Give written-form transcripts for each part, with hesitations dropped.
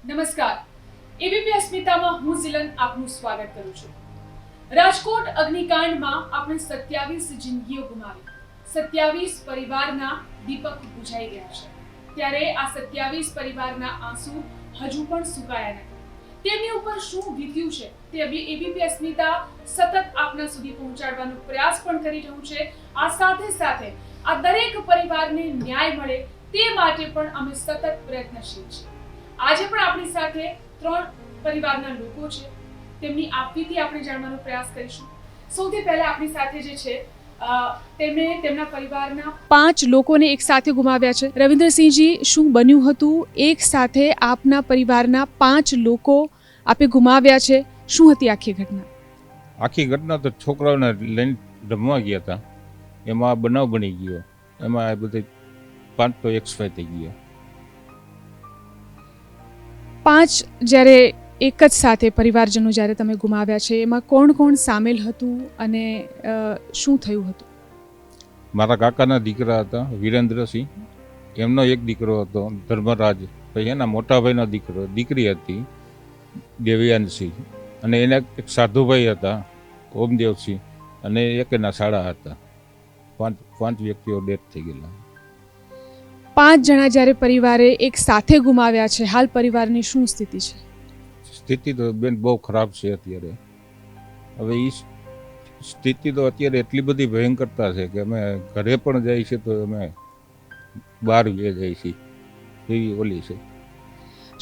નમસ્કાર, એબીપી અસ્મિતામાં હું ઝિલન આપનું સ્વાગત કરું છું. રાજકોટ અગ્નિકાંડમાં આપણે 27 જિંદગીઓ ગુમાવી, 27 પરિવારના દીપક બુઝાઈ ગયા છે. ત્યારે આ 27 પરિવારના આંસુ હજુ પણ સુકાયા નથી. તેમની ઉપર શું વીત્યું છે તે એબીપી અસ્મિતા સતત આપના સુધી પહોંચાડવાનો પ્રયાસ પણ કરી રહ્યું છે. આ સાથે સાથે આ દરેક પરિવારને ન્યાય મળે તે માટે પણ અમે સતત પ્રયત્નશીલ છીએ. આજે પણ આપણી સાથે 3 પરિવારના લોકો છે. તેમની આપવીથી આપણે જાણવાનો પ્રયાસ કરીશું. સૌથી પહેલા આપણી સાથે જે છે તેમણે તેમના પરિવારના 5 લોકોને એક સાથે ગુમાવ્યા છે. રવિન્દ્રસિંહજી, શું બન્યું હતું? એક સાથે આપના પરિવારના 5 લોકો આપે ગુમાવ્યા છે. શું હતી આખી ઘટના? આખી ઘટના તો છોકરાઓને લઈને રમવા ગયા હતા, એમાં બનાવ બની ગયો. એમાં આ બધે 5 તો એક્સપાયર થઈ ગયા. 5 જ્યારે એક જ સાથે પરિવારજનો જ્યારે તમે ગુમાવ્યા છે, એમાં કોણ કોણ સામેલ હતું અને શું થયું હતું? મારા કાકાના દીકરા હતા વિરેન્દ્રસિંહ, એમનો એક દીકરો હતો ધર્મરાજ, પછી એના મોટા ભાઈનો દીકરી હતી દેવયાનસિંહ, અને એના એક સાધુભાઈ હતા ઓમદેવસિંહ, અને એક એના શાળા હતા. 5 વ્યક્તિઓ ડેથ થઈ ગયેલા. 5 જણા જ્યારે પરિવારે એક સાથે ગુમાવ્યા છે, હાલ પરિવારની શું સ્થિતિ છે? સ્થિતિ તો બેન બહુ ખરાબ છે અત્યારે. હવે એ સ્થિતિ તો અત્યારે એટલી બધી ભયંકરતા છે કે અમે ઘરે પણ જઈએ છીએ તો અમે બહાર જઈએ છીએ, એવી ઓલી છે.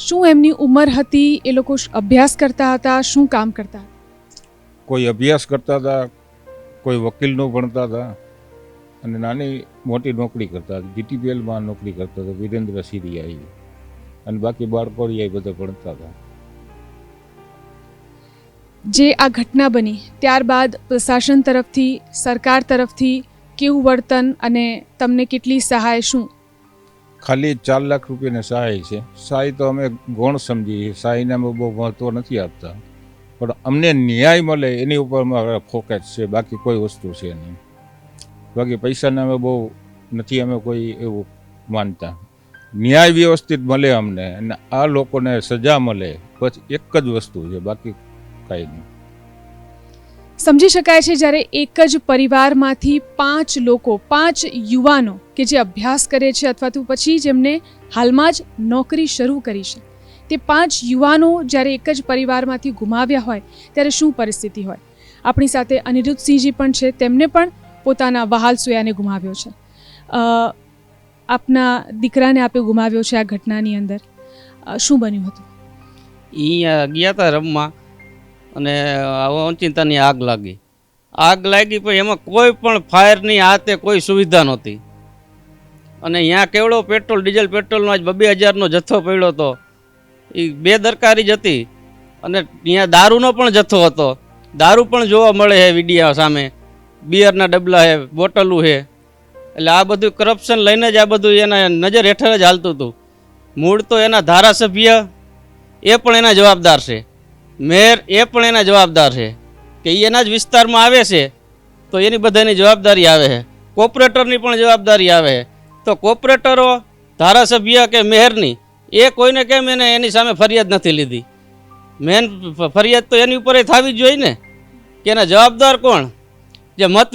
શું એમની ઉંમર હતી? એ લોકો અભ્યાસ કરતા હતા? શું કામ કરતા હતા? કોઈ અભ્યાસ કરતા હતા, કોઈ વકીલનું ભણતા હતા, અને નાની મોટી નોકરી કરતા હતા. જીટીપીએલમાં નોકરી કરતા હતા વિરેન્દ્ર સિરિયા, અને બાકી બાળકો બધા ભણતા હતા. જે આ ઘટના બની ત્યારબાદ પ્રશાસન તરફથી, સરકાર તરફથી કેવું વર્તન અને તમને કેટલી સહાય? શું ખાલી 4 લાખ રૂપિયાની સહાય છે. સહાય તો અમે ગૌણ સમજીએ, સહાયને અમે બહુ મહત્વ નથી આપતા, પણ અમને ન્યાય મળે એની ઉપર અમારે ફોકસ છે, બાકી કોઈ વસ્તુ છે નહીં. બાકી પૈસાને અમે બહુ નથી અમે કોઈ એવું માનતા. ન્યાય વ્યવસ્થિત મળે અમને, અને આ લોકોને સજા મળે, બસ એક જ વસ્તુ છે, બાકી કાંઈ નહીં. સમજી શકાય છે જ્યારે એક જ પરિવારમાંથી 5 લોકો, 5 યુવાનો કે જે અભ્યાસ કરે છે અથવા તો પછી જેમને હાલમાં જ નોકરી શરૂ કરી છે, તે 5 યુવાનો જ્યારે એક જ પરિવારમાંથી ગુમાવ્યા હોય ત્યારે શું પરિસ્થિતિ હોય? આપણી સાથે અનિરુદ્ધસિંહજી પણ છે, તેમને પણ પોતાના વહાલ સોયાને ગુમાવ્યો છે. આપના દીકરાને આપે ગુમાવ્યો છે આ ઘટનાની અંદર. શું બન્યું હતું? અહીંયા ગયા હતા રમવા અને ઓચિંતાની આગ લાગી. પછી એમાં કોઈ પણ ફાયરની હાથે કોઈ સુવિધા નહોતી, અને અહીંયા કેવડો પેટ્રોલ ડીઝલ પેટ્રોલનો આજ 2,000નો જથ્થો પડ્યો હતો. એ બેદરકારી જ હતી. અને અહીંયા દારૂનો પણ જથ્થો હતો. દારૂ પણ જોવા મળે છે વિડીયા સામે. બિયરના ડબલા છે, બોટલું છે. એટલે આ બધું કરપ્શન લઈને જ આ બધું એના નજર હેઠળ જ હાલતું હતું. મૂળ તો એના ધારાસભ્ય એ પણ એના જવાબદાર છે, મેયર એ પણ એના જવાબદાર છે કે એના જ વિસ્તારમાં આવે છે તો એની બધાની જવાબદારી આવે છે. કોર્પોરેટરની પણ જવાબદારી આવે છે. તો કોર્પોરેટરો, ધારાસભ્ય કે મેયરની એ કોઈને કેમ એની સામે ફરિયાદ નથી લીધી? મેન ફરિયાદ તો એની ઉપર થવી જ જોઈએ ને, કે એના જવાબદાર કોણ? જે મત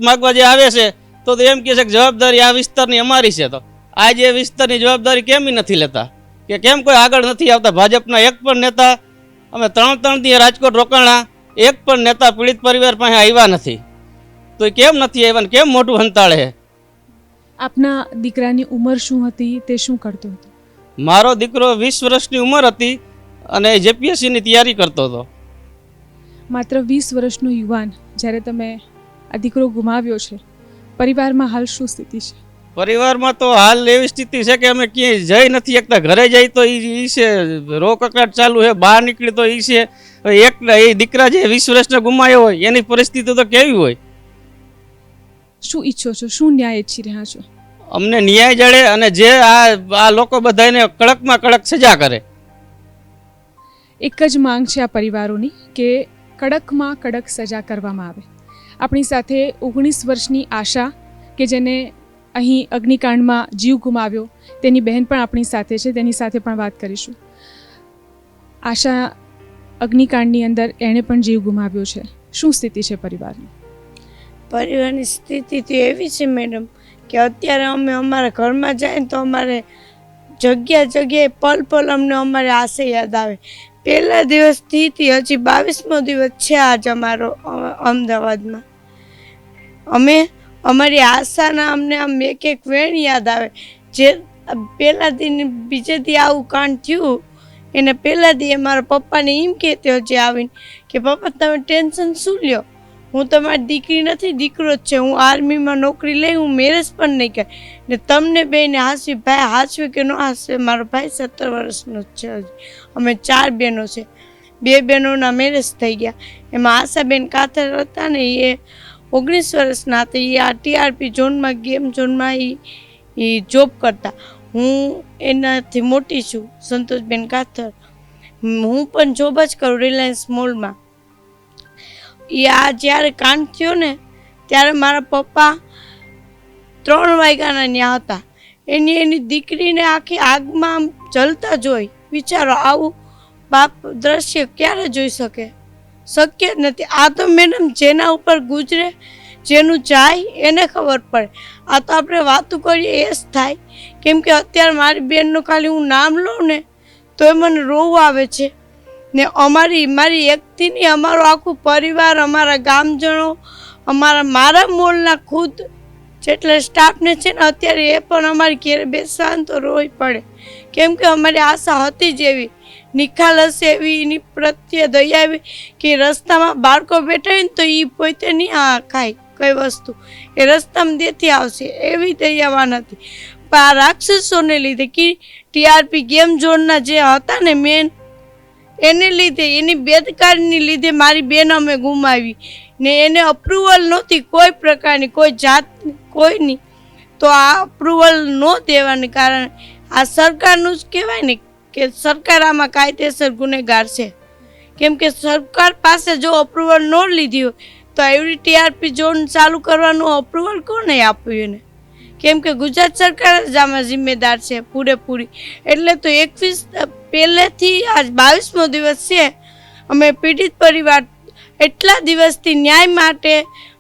માગવા જે આવે છે તો એમ કહે છે કે જવાબદારી આ વિસ્તારની અમારી છે. તો આ જે વિસ્તારની જવાબદારી કેમ નથી લેતા? કે કેમ કોઈ આગળ નથી આવતા? ભાજપના એક પણ નેતા, અમે 3 દી રાજકોટ રોકાણા, એક પણ નેતા પીડિત પરિવાર પાસે આવ્યા નથી. તો એ કેમ નથી આવ્યા? કેમ મોટું હંતાળે છે? આપના દીકરાની ઉંમર શું હતી? તે શું કરતો હતો? મારો દીકરો 20 વર્ષની ઉંમર હતી અને જેપીએસસીની તૈયારી કરતો હતો. માત્ર 20 વર્ષનો યુવાન, જ્યારે તમે આ દીકરો ગુમાવ્યો છે, પરિવારમાં હાલ શું સ્થિતિ છે? પરિવારમાં તો હાલ એવી સ્થિતિ છે કે અમે ક્યાંય જઈ નથી શકતા. ઘરે જઈ તો એ છે રોકકડાટ ચાલુ છે, બહાર નીકળી તો એ છે એક એ દીકરા જે 20 વર્ષનો ગુમાયો હોય એની પરિસ્થિતિ તો કેવી હોય? શું ઈચ્છો છો? શું ન્યાય ઈચ્છી રહ્યા છો? અમને ન્યાય જડે અને જે આ લોકો બધાને કડકમાં કડક સજા કરે. એક જ માંગ છે આ પરિવારોની કે કડકમાં કડક સજા કરવામાં આવે. આપણી સાથે 19 વર્ષની આશા કે જેને અહીં અગ્નિકાંડમાં જીવ ગુમાવ્યો, તેની બહેન પણ આપણી સાથે છે, તેની સાથે પણ વાત કરીશું. આશા અગ્નિકાંડની અંદર એણે પણ જીવ ગુમાવ્યો છે. શું સ્થિતિ છે પરિવારની? પરિવારની સ્થિતિ તો એવી છે મેડમ કે અત્યારે અમે અમારા ઘરમાં જાય ને તો અમારે જગ્યાએ પલ પલ અમને અમારે આશા યાદ આવે. પહેલા દિવસથી હજી 22મો દિવસ છે આજ અમારો અમદાવાદમાં. અમે અમારી આશાના અમને આમ એક વેણ યાદ આવે. જે પહેલા દિન બીજે દી આવું કાંડ થયું એને પહેલા દી મારા પપ્પાને એમ કહેતી હજી આવીને કે પપ્પા તમે ટેન્શન શું લ્યો, હું તમારી દીકરી નથી, દીકરો જ છે. હું આર્મીમાં નોકરી લઈ, હું મેરેજ પણ નહીં કરે ને તમને બેને હાંસવી. ભાઈ હાંસવી કે ન હાંસવી, મારો ભાઈ 17 વર્ષનો જ છે. હજી અમે 4 બહેનો છે. 2 બહેનોના મેરેજ થઈ ગયા. એમાં આશાબેન કાતર હતા ને એ 19 વર્ષના હતા. એ આ ટીઆરપી ઝોનમાં ગેમ ઝોનમાં એ જોબ કરતા. હું એનાથી મોટી છું, સંતોષબેન કાતર. હું પણ જોબ જ કરું રિલાયન્સ મોલમાં. એ આ જ્યારે કાંડ થયો ને ત્યારે મારા પપ્પા 3 વાગ્યાના ત્યાં હતા. એની દીકરીને આખી આગમાં આમ જલતા જોઈ. વિચારો, આવું બાપ દ્રશ્ય ક્યારે જોઈ શકે? શક્ય જ નથી. આ તો મેડમ જેના ઉપર ગુજરે, જેનું જાય એને ખબર પડે. આ તો આપણે વાતું કરીએ એ જ થાય. કેમ કે અત્યારે મારી બેનનું ખાલી હું નામ લઉં ને તો એ મને રોવું આવે છે. ને મારી એકથી નહીં, અમારું આખું પરિવાર, અમારા ગામજનો, મારા મોલના ખુદ જેટલા સ્ટાફને છે ને અત્યારે એ પણ અમારી ઘેરે બેસવાનું તો રોઈ પડે. કેમ કે અમારી આશા હતી જ એવી, નિખાલસ એવી, એની પ્રત્યે દયા એવી કે રસ્તામાં બાળકો બેઠા હોય ને તો એ પોતે નહીં ખાય કઈ વસ્તુ, એ રસ્તામાં દેતી આવશે એવી દયાવાન હતી. પણ આ રાક્ષસોને લીધે કે ટીઆરપી ગેમ ઝોનના જે હતા ને મેન, એને લીધે, એની બેદકારીની લીધે મારી બેન અમે ગુમાવી. ને એને અપ્રુવલ નહોતી કોઈ પ્રકારની, કોઈ જાતની, કોઈની. તો આ અપ્રુવલ ન દેવાને કારણે આ સરકારનું જ કહેવાય ને કે સરકાર આમાં કાયદેસર ગુનેગાર છે. કેમ કે સરકાર પાસે જો અપ્રુવલ ન લીધી હોય તો એવડી ટીઆરપી ઝોન ચાલુ કરવાનું અપ્રુવલ કોને આપ્યું એને? કેમ કે ગુજરાત સરકાર જ આમાં જિમ્મેદાર છે પૂરેપૂરી. એટલે તો 21 પહેલેથી આજ 22મો દિવસ છે. અમે પીડિત પરિવાર એટલા દિવસથી ન્યાય માટે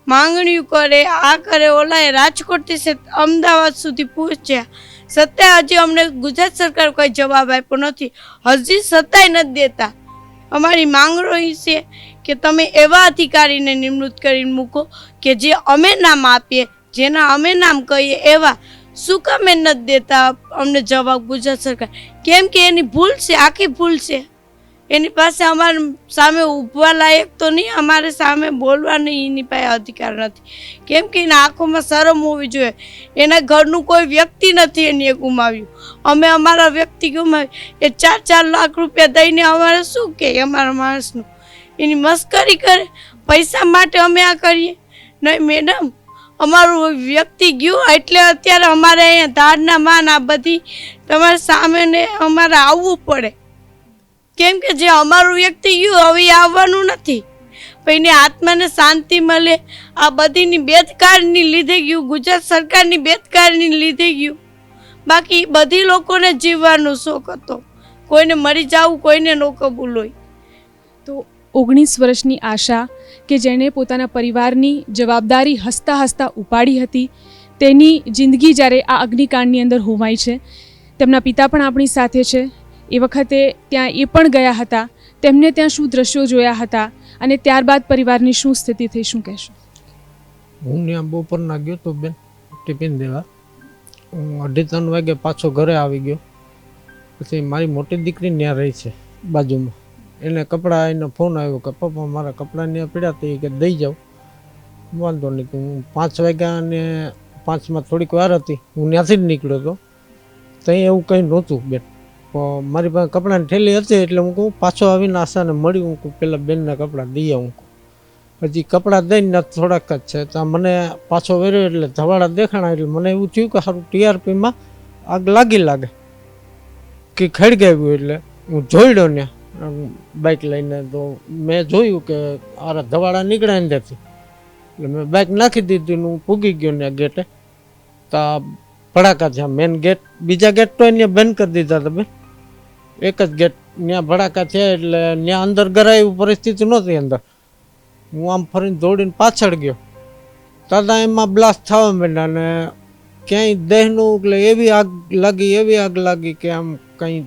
માંગણીઓ કરે, આ કરે, ઓલાએ રાજકોટથી છે અમદાવાદ સુધી પહોંચ્યા. છતાંય હજી અમને ગુજરાત સરકાર કોઈ જવાબ આપ્યો નથી. હજી છતાંય નથી દેતા. અમારી માંગણીઓ એ છે કે તમે એવા અધિકારીને નિમણૂક કરીને મૂકો કે જે અમે નામ આપીએ, જેના અમે નામ કહીએ એવા. શું કામ એ નથી દેતા અમને જવાબ ગુજરાત સરકાર? કેમ કે એની ભૂલ છે, આખી ભૂલ છે. એની પાસે અમારે સામે ઊભવા લાયક તો નહીં, અમારે સામે બોલવાનું એની પાસે અધિકાર નથી. કેમ કે એના આંખોમાં શરમ હોવી જોઈએ. એના ઘરનું કોઈ વ્યક્તિ નથી એને ગુમાવ્યું. અમે અમારા વ્યક્તિ ગુમાવી એ 4-4 લાખ રૂપિયા દઈને અમારે શું કે અમારા માણસનું એની મસ્કરી કરે. પૈસા માટે અમે આ કરીએ? નહીં મેડમ, અમારું વ્યક્તિ ગયું એટલે અત્યારે અમારે અહીંયા ધાડના માન આ બધી તમારા સામે ને અમારે આવવું પડે. કેમ કે જે અમારું વ્યક્તિ ગયું હવે આવવાનું નથી. પણ એની આત્માને શાંતિ મળે. આ બધીની બેદકારીની લીધે ગયું, ગુજરાત સરકારની બેદકારીની લીધે ગયું. બાકી બધી લોકોને જીવવાનો શોખ હતો, કોઈને મરી જવું, કોઈને ન કબૂલ હોય. તો 19 વર્ષની આશા કે જેણે પોતાના પરિવારની જવાબદારી હસતા હસતા ઉપાડી હતી, તેની જિંદગી જ્યારે આ અગ્નિકાંડની અંદર હોમાઈ છે. તેમના પિતા પણ આપણી સાથે છે. એ વખતે ત્યાં એ પણ ગયા હતા. તેમને ત્યાં શું દ્રશ્યો જોયા હતા અને ત્યારબાદ પરિવારની શું સ્થિતિ થઈ, શું કહેશો? હું ત્યાં બપોરના ગયો તો બેન ટિફિન દેવા. હું 2:30 વાગે પાછો ઘરે આવી ગયો. પછી મારી મોટી દીકરી ત્યાં રહી છે બાજુમાં. એને કપડાં, એનો ફોન આવ્યો કે પપ્પા મારા કપડાં ત્યાં પડ્યા તો એ કે દઈ જાઉં. વાંધો નહીં. હું 5 વાગ્યા અને 5માં થોડીક વાર હતી, હું ત્યાંથી જ નીકળ્યો હતો. ત્યાં એવું કંઈ નહોતું બેન. મારી પાસે કપડાની થેલી હતી એટલે હું કહું પાછો આવીને આશાને મળી. હું કહું પહેલાં બેનના કપડાં દઈ આવું. પછી કપડાં દઈને થોડાક જ છે તો મને પાછો વેર્યો એટલે ધવાડા દેખાણા. એટલે મને એવું થયું કે સારું ટીઆરપીમાં આગ લાગે કે ખડગાવ્યું. એટલે હું જોઈડ્યો ને બાઇક લઈને તો મેં જોયું કે આ ધવાડા નીકળ્યા અંદરથી. એટલે મેં બાઇક નાખી દીધી. હું પૂગી ગયો ને ગેટે. તો ભડાકા થયા. મેન ગેટ, બીજા ગેટ તો એને બંધ કરી દીધા હતા બેન. એક જ ગેટ ત્યાં ભડાકા થયા એટલે ત્યાં અંદર ગરાય એવી પરિસ્થિતિ નહોતી અંદર. હું આમ ફરીને દોડીને પાછળ ગયો, દાદા એમાં બ્લાસ્ટ થવા માંડ્યા અને ક્યાંય દેહનું એટલે એવી આગ લાગી કે આમ કંઈ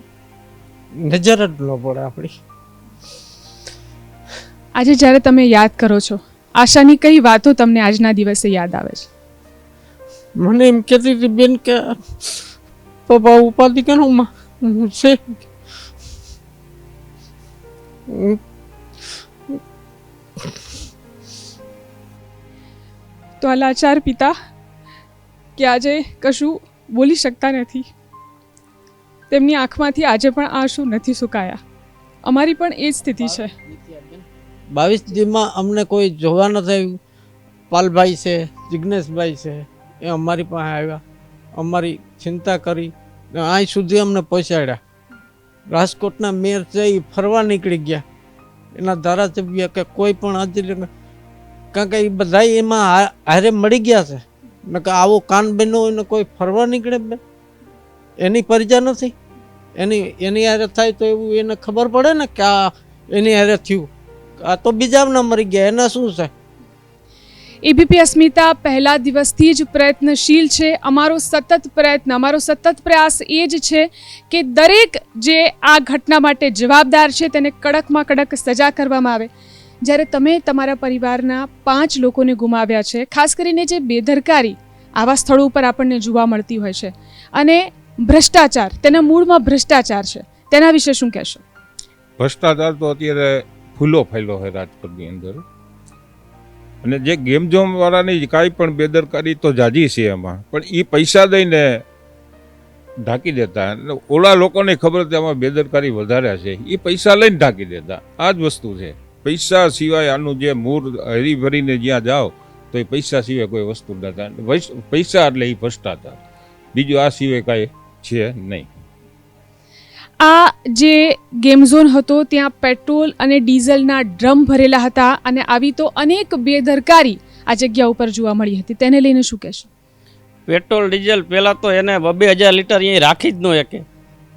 નજર જ ન પડે આપણી. આજે જ્યારે તમે યાદ કરો છો, આશાની કઈ વાતો તમને આજના દિવસે યાદ આવે છે? મને એમ કહેતી હતી બેન કે પપ્પા ઉપાધિ કેનો માં છે. તો આ લાચાર પિતા કે આજે કશું બોલી શકતા નથી, તેમની આંખમાંથી આજે પણ આંસુ નથી સુકાયા. અમારી પણ એ જ સ્થિતિ છે. 22 દીમાં અમને કોઈ જોવા નથી આવ્યું. પાલભાઈ છે, જિજ્ઞેશભાઈ છે, એ અમારી પાસે આવ્યા, અમારી ચિંતા કરી, અહીં સુધી અમને પહોંચાડ્યા. રાજકોટના મેયર છે એ ફરવા નીકળી ગયા, એના ધારાસભ્ય કે કોઈ પણ હાજરી, કારણ કે એ બધા એમાં હારે મળી ગયા છે. નકર આવો કાન બન્યો હોય ને કોઈ ફરવા નીકળે બેન, એની પરિજા નથી. એની હારે થાય તો એવું એને ખબર પડે ને કે આ એની હારે થયું, આ તો બીજાના મરી ગયા, એના શું છે. એબીપી અસ્મિતા પહેલા દિવસથી જ પ્રયત્નશીલ છે. અમારો સતત પ્રયત્ન, અમારો સતત પ્રયાસ એ જ છે કે દરેક જે આ ઘટના માટે જવાબદાર છે તેને કડકમાં કડક સજા કરવામાં આવે. જ્યારે તમે તમારા પરિવારના 5 લોકોને ગુમાવ્યા છે, ખાસ કરીને જે બેદરકારી આવા સ્થળો ઉપર આપણને જોવા મળતી હોય છે અને ભ્રષ્ટાચાર, તેના મૂળમાં ભ્રષ્ટાચાર છે, તેના વિશે શું કહેશો? ભ્રષ્ટાચાર તો અત્યારે ફૂલો ફેલો છે રાજકોટની અંદર, અને જે ગેમ ઝોમ વાળાની કાંઈ પણ બેદરકારી તો જાજી છે એમાં, પણ એ પૈસા દઈને ઢાંકી દેતા. ઓલા લોકોને ખબર હતી આમાં બેદરકારી વધારે છે, એ પૈસા લઈને ઢાંકી દેતા. આ જ વસ્તુ છે. પૈસા સિવાય આનું જે મૂળ હરીભરીને જ્યાં જાઓ તો એ પૈસા સિવાય કોઈ વસ્તુ નથી. પૈસા એટલે એ ભ્રષ્ટાચાર, બીજું આ સિવાય કાંઈ છે નહીં. આ જે ગેમ ઝોન હતો ત્યાં પેટ્રોલ અને ડીઝલના ડ્રમ ભરેલા હતા અને આવી તો અનેક બેદરકારી આ જગ્યા ઉપર જોવા મળી હતી. તેને લઈને શું કહેશો? પેટ્રોલ ડીઝલ પહેલાં તો એને 2,000 લીટર અહીંયા રાખી જ ન શકે.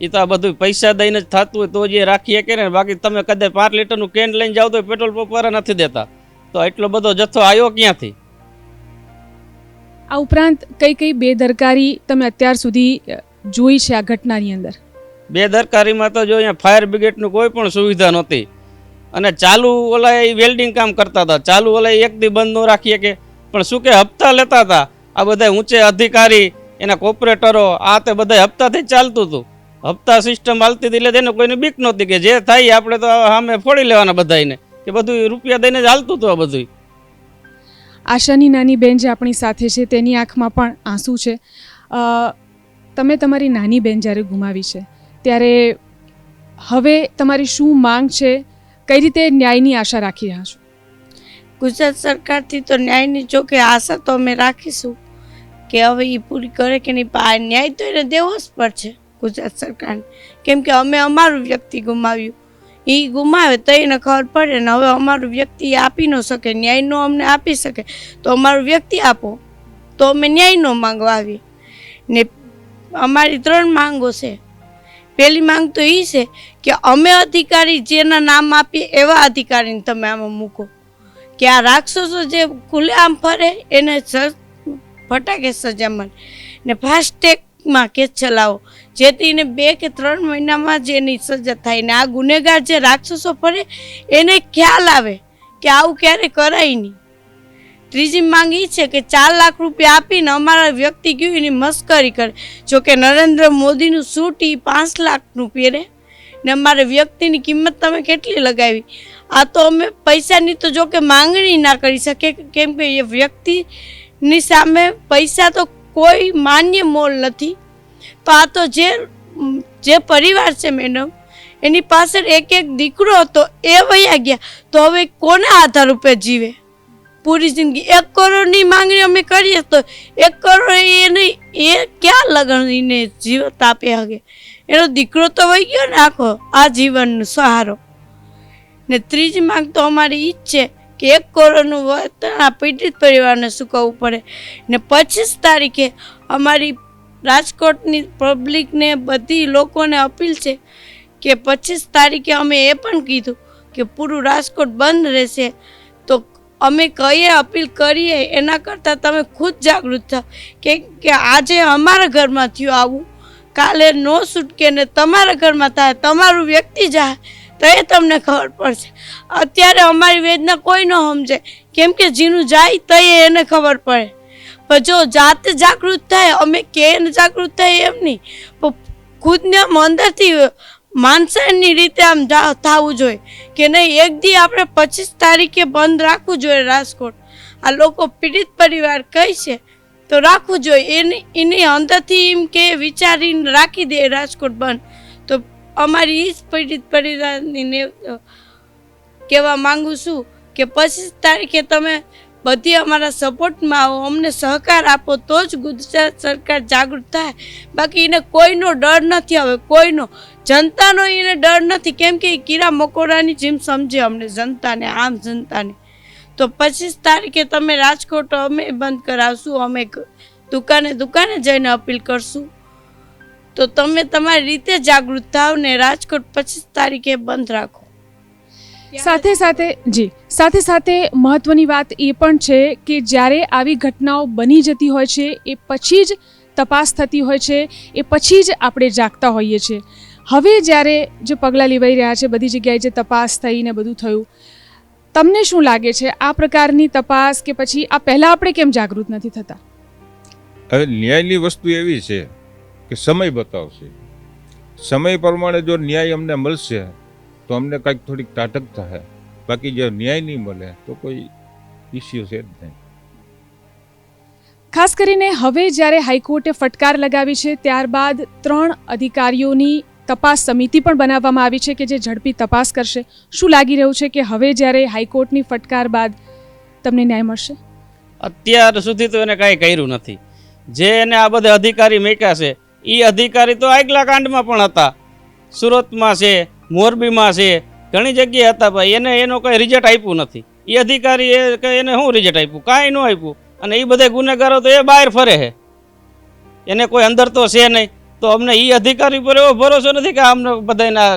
એ તો આ બધું પૈસા દઈને જ થતું હોય તો જ એ રાખી શકે ને. બાકી તમે કદાચ 5 લીટરનું કેન લઈને જાઓ તો પેટ્રોલ પંપ વાળા નથી દેતા. તો એટલો બધો જથ્થો આવ્યો ક્યાંથી? આ ઉપરાંત કઈ કઈ બેદરકારી તમે અત્યાર સુધી જોઈ છે આ ઘટનાની અંદર? બેદરકારીમાં તો જો અહીંયા ફાયર બ્રિગેડનું કોઈ પણ સુવિધા નહોતી. અને ચાલુ ઓલા એ વેલ્ડિંગ કામ કરતા હતા, ચાલુ ઓલા એક દી બંધ ન રાખીએ કે, પણ શું કે હપ્તા લેતા હતા. આ બધા ઊંચે અધિકારી, એના કોર્પોરેટરો, આ તે બધા હપ્તાથી જ ચાલતું હતું. હપ્તા સિસ્ટમ હાલતી હતી એટલે તેને કોઈને બીક નહોતી કે જે થાય આપણે તો સામે ફોડી લેવાના બધાને, કે બધું રૂપિયા દઈને જ હાલતું હતું આ બધું. આશાની નાની બેન જે આપણી સાથે છે તેની આંખમાં પણ આંસુ છે. તમે તમારી નાની બેન જ્યારે ગુમાવી છે ત્યારે હવે તમારી શું માંગ છે? કઈ રીતે ન્યાયની આશા રાખી રહ્યા છો? ગુજરાત સરકારથી તો ન્યાયની જોકે આશા તો અમે રાખીશું કે હવે એ પૂરી કરે કે નહીં, પણ આ ન્યાય તો એને દેવો જ પડશે ગુજરાત સરકારને. કેમ કે અમે અમારું વ્યક્તિ ગુમાવ્યું, એ ગુમાવે તો એને ખબર પડે ને. હવે અમારું વ્યક્તિ આપી ન શકે, ન્યાય નો અમને આપી શકે તો અમારું વ્યક્તિ આપો, તો અમે ન્યાય નો માંગવા આવીએ. ને અમારી 3 માંગો છે. પહેલી માંગ તો એ છે કે અમે અધિકારી જેના નામ આપીએ એવા અધિકારીને તમે આમાં મૂકો, કે આ રાક્ષસો જે ખુલ્લેઆમ ફરે એને ફટાકે સજા મળે, ને ફાસ્ટેગમાં કેસ ચલાવો જેથી એને 2 કે 3 મહિનામાં જ એની સજા થાય. ને આ ગુનેગાર જે રાક્ષસો ફરે એને ખ્યાલ આવે કે આવું ક્યારે કરાય નહીં. ત્રીજી માંગ એ છે કે 4 લાખ રૂપિયા આપીને અમારા વ્યક્તિ ગયું એની મસ્કરી કરે. જોકે નરેન્દ્ર મોદીનું સૂટ એ 5 લાખનું પહેરે ને અમારે વ્યક્તિની કિંમત તમે કેટલી લગાવી. આ તો અમે પૈસાની તો જોકે માંગણી ના કરી શકીએ, કેમ કે એ વ્યક્તિની સામે પૈસા તો કોઈ માન્ય મોલ નથી. તો આ તો જે પરિવાર છે મેડમ, એની પાછળ એક દીકરો હતો, એ વયા ગયા, તો હવે કોના આધાર ઉપર જીવે પૂરી જિંદગી? 1 કરોડની માંગણી અમે કરીએ તો 1 કરોડ એ નહીં, એ ક્યાં લગનને જીવત આપે હગે? એનો દીકરો તો વહી ગયો ને આખો આ જીવનનો સહારો. ને ત્રીજી માંગ તો અમારી ઈ જ છે કે 1 કરોડનું વળતર આ પીડિત પરિવારને ચૂકવવું પડે. ને 25 તારીખે અમારી રાજકોટની પબ્લિકને બધી લોકોને અપીલ છે કે 25 તારીખે અમે એ પણ કીધું કે પૂરું રાજકોટ બંધ રહેશે, તો અમે કહીએ અપીલ કરીએ એના કરતાં તમે ખુદ જાગૃત થાવ કે આજે અમારા ઘરમાં થયું આવું, કાલે નો છૂટકે ને તમારા ઘરમાં થાય, તમારું વ્યક્તિ જાય તો એ તમને ખબર પડશે. અત્યારે અમારી વેદના કોઈ ન સમજે, કેમ કે જેનું જાય તો એને ખબર પડે. પણ જો જાતે જાગૃત થાય, અમે કે જાગૃત થાય એમ નહીં, પણ ખુદને આમ અંદરથી માનસાની રીતે આમ થવું જોઈએ કે નહીં એક દી આપણે 25 તારીખે બંધ રાખવું જોઈએ રાજકોટ. આ લોકો પીડિત પરિવાર કહી છે તો રાખવું જોઈએ, એની અંદરથી એમ કે વિચારીને રાખી દે રાજકોટ બંધ. તો અમારી એ જ પીડિત પરિવારની કહેવા માંગુ છું કે 25 તારીખે તમે બધી અમારા સપોર્ટમાં આવો, અમને સહકાર આપો, તો જ ગુજરાત સરકાર જાગૃત થાય. બાકી એને કોઈનો ડર નથી, હવે કોઈનો જનતાનો એને ડર નથી, કેમ કે એ કીડા મકોડાની જેમ સમજે અમને જનતાને, આમ જનતાને. તો 25 તારીખે તમે રાજકોટ અમે બંધ કરાવશું, અમે દુકાને જઈને અપીલ કરશું. તો તમે તમારી રીતે જાગૃત થાવ ને રાજકોટ 25 તારીખે બંધ રાખો. સાથે સાથે મહત્વની વાત એ પણ છે કે જ્યારે આવી ઘટનાઓ બની જતી હોય છે એ પછી જ તપાસ થતી હોય છે, એ પછી જ આપણે જાગતા હોઈએ છીએ. હવે જ્યારે જે પગલાં લેવાઈ રહ્યા છે, બધી જગ્યાએ જે તપાસ થઈને બધું થયું, તમને શું લાગે છે આ પ્રકારની તપાસ કે પછી આ પહેલાં આપણે કેમ જાગૃત નથી થતા? હવે ન્યાયની વસ્તુ એવી છે કે સમય બતાવશે. સમય પ્રમાણે જો ન્યાય અમને મળશે તો અમને કાંઈક થોડીક ટાટક થાય, બાકી જો ન્યાય નહીં મળે તો કોઈ ઇસ્યુ છે જ નહીં. ખાસ કરીને હવે જ્યારે હાઈકોર્ટે ફટકાર લગાવી છે, ત્યારબાદ 3 અધિકારીઓની તપાસ સમિતિ પણ બનાવવામાં આવી છે કે જે ઝડપી તપાસ કરશે. શું લાગી રહ્યું છે કે હવે જ્યારે હાઈકોર્ટની ફટકાર બાદ તમને ન્યાય મળશે? અત્યાર સુધી તો એને કાંઈ કર્યું નથી. જે એને આ બધા અધિકારી મૂક્યા છે એ અધિકારી તો આગલા કાંડમાં પણ હતા, સુરતમાં છે, મોરબીમાં છે, ઘણી જગ્યાએ હતા, ભાઈ એને એનો કંઈ રિઝલ્ટ આપ્યું નથી. એ અધિકારી એને શું રિઝલ્ટ આપ્યું? કાંઈ ન આપ્યું. અને એ બધા ગુનેગારો તો એ બહાર ફરે છે, એને કોઈ અંદર તો છે નહીં. તો અમને એ અધિકારી પર એવો ભરોસો નથી કે અમને બધાના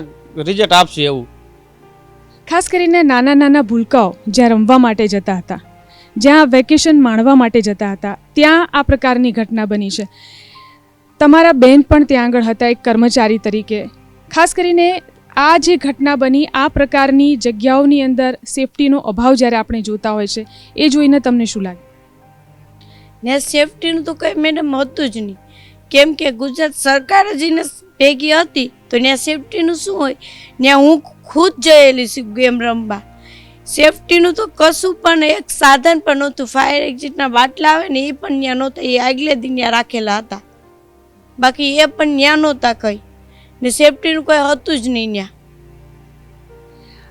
રિઝલ્ટ આપશે એવું. ખાસ કરીને નાના નાના ભૂલકાઓ જ્યાં રમવા માટે જતા હતા, જ્યાં વેકેશન માણવા માટે જતા હતા, ત્યાં આ પ્રકારની ઘટના બની છે. તમારા બેન પણ ત્યાં આગળ હતા એક કર્મચારી તરીકે. ખાસ કરીને આ જે ઘટના બની, આ પ્રકારની જગ્યાઓની અંદર સેફટીનો અભાવ જ્યારે આપણે જોતા હોય છે, એ જોઈને તમને શું લાગે? ને સેફટીનું તો કંઈ મેડમ હતું જ નહીં, કેમ કે ગુજરાત સરકાર જ એને ભેગી હતી તો ત્યાં સેફટીનું શું હોય? ત્યાં હું ખુદ જયેલી છું ગેમ રમવા, સેફટીનું તો કશું પણ એક સાધન પણ નહોતું. ફાયર એક્ઝિટના બાટલા આવે ને એ પણ ત્યાં નહોતા, એ આગલે દિન ત્યાં રાખેલા હતા, બાકી એ પણ ત્યાં નહોતા કંઈ, ને સેફટીનું કંઈ હતું જ નહીં ત્યાં.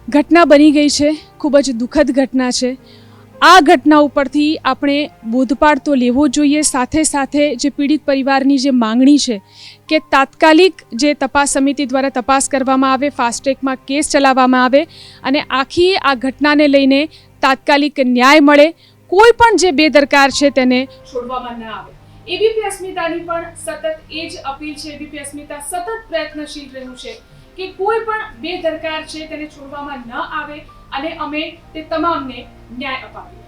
ઘટના બની ગઈ છે, ખૂબ જ દુઃખદ ઘટના છે. આ ઘટના ઉપરથી આપણે બોધપાઠ તો લેવો જોઈએ. સાથે સાથે જે પીડિત પરિવારની જે માંગણી છે કે તાત્કાલિક જે તપાસ સમિતિ દ્વારા તપાસ કરવામાં આવે, ફાસ્ટ ટ્રેકમાં કેસ ચલાવવામાં આવે અને આખી આ ઘટનાને લઈને તાત્કાલિક ન્યાય મળે, કોઈ પણ જે બેદરકાર છે તેને છોડવામાં ન આવે. એબીપી અસ્મિતાની પણ સતત એ જ અપીલ છે. એબીપી અસ્મિતા સતત પ્રયત્નશીલ રહ્યું છે કે કોઈ પણ બેદરકાર છે તેને છોડવામાં ન આવે અને અમે તે તમામને ન્યાય અપાવીએ.